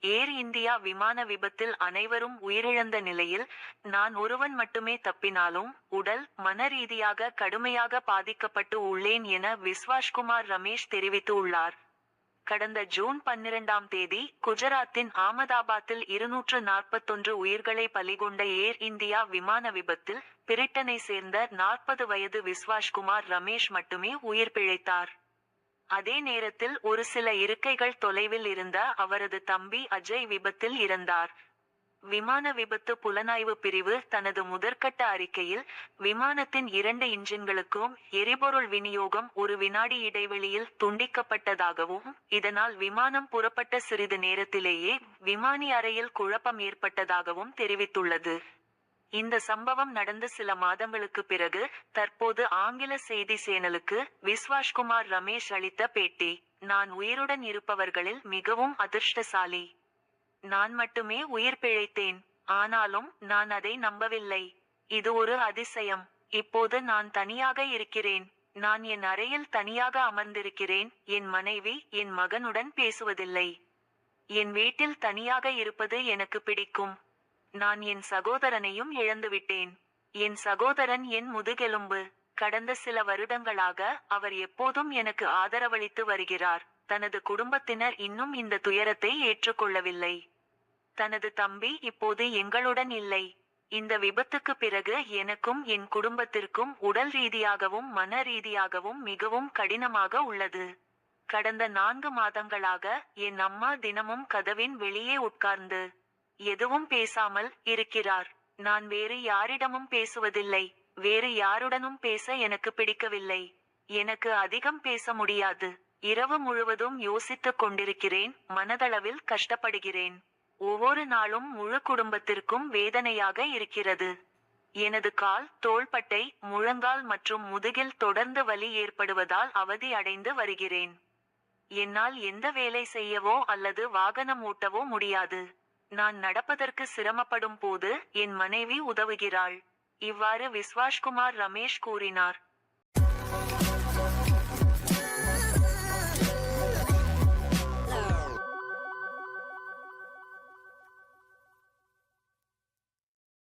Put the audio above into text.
ஏர் India விமான விபத்தில் அனைவரும் உயிரிழந்த நிலையில் நான் ஒருவன் மட்டுமே தப்பினாலும் உடல் மன ரீதியாக கடுமையாக பாதிக்கப்பட்டு உள்ளேன் என விஸ்வாஷ்குமார் ரமேஷ் தெரிவித்து உள்ளார். கடந்த ஜூன் 12ஆம் தேதி குஜராத்தின் ஆமதாபாத்தில் 241 உயிர்களை பலிகொண்ட ஏர் இந்தியா விமான விபத்தில் பிரிட்டனை சேர்ந்த 40 வயது விஸ்வாஷ்குமார் ரமேஷ் மட்டுமே உயிர் பிழைத்தார். அதே நேரத்தில் ஒரு சில இருக்கைகள் தொலைவில் இருந்த அவரது தம்பி அஜய் விபத்தில் இறந்தார். விமான விபத்து புலனாய்வு பிரிவு தனது முதற்கட்ட அறிக்கையில் விமானத்தின் 2 இன்ஜின்களுக்கும் எரிபொருள் விநியோகம் ஒரு வினாடி இடைவெளியில் துண்டிக்கப்பட்டதாகவும் இதனால் விமானம் புறப்பட்ட சிறிது நேரத்திலேயே விமானி அறையில் குழப்பம் ஏற்பட்டதாகவும் தெரிவித்துள்ளது. இந்த சம்பவம் நடந்த சில மாதங்களுக்கு பிறகு தற்போது ஆங்கில செய்தி சேனலுக்கு விஸ்வாஷ்குமார் ரமேஷ் அளித்த பேட்டி. நான் உயிருடன் இருப்பவர்களில் மிகவும் அதிர்ஷ்டசாலி. நான் மட்டுமே உயிர் பிழைத்தேன். ஆனாலும் நான் அதை நம்பவில்லை. இது ஒரு அதிசயம். இப்போது நான் தனியாக இருக்கிறேன். நான் என் அறையில் தனியாக அமர்ந்திருக்கிறேன். என் மனைவி என் மகனுடன் பேசுவதில்லை. என் வீட்டில் தனியாக இருப்பது எனக்கு பிடிக்கும். நான் என் சகோதரனையும் இழந்துவிட்டேன். என் சகோதரன் என் முதுகெலும்பு. கடந்த சில வருடங்களாக அவர் எப்போதும் எனக்கு ஆதரவளித்து வருகிறார். தனது குடும்பத்தினர் இன்னும் இந்த துயரத்தை ஏற்றுக்கொள்ளவில்லை. தனது தம்பி இப்போது எங்களுடன் இல்லை. இந்த விபத்துக்கு பிறகு எனக்கும் என் குடும்பத்திற்கும் உடல் ரீதியாகவும் மன ரீதியாகவும் மிகவும் கடினமாக உள்ளது. கடந்த 4 மாதங்களாக என் அம்மா தினமும் கதவின் வெளியே உட்கார்ந்து எதுவும் பேசாமல் இருக்கிறார். நான் வேறு யாரிடமும் பேசுவதில்லை. வேறு யாருடனும் பேச எனக்கு பிடிக்கவில்லை. எனக்கு அதிகம் பேச முடியாது. இரவு முழுவதும் யோசித்துக் கொண்டிருக்கிறேன். மனதளவில் கஷ்டப்படுகிறேன். ஒவ்வொரு நாளும் முழு குடும்பத்திற்கும் வேதனையாக இருக்கிறது. எனது கால், தோள்பட்டை, முழங்கால் மற்றும் முதுகில் தொடர்ந்து வலி ஏற்படுவதால் அவதி அடைந்து வருகிறேன். என்னால் எந்த வேலை செய்யவோ அல்லது வாகனம் ஓட்டவோ முடியாது. நான் நடப்பதற்கு சிரமப்படும் போது என் மனைவி உதவுகிறாள். இவ்வாறு விஸ்வாஷ்குமார் ரமேஷ் கூறினார்.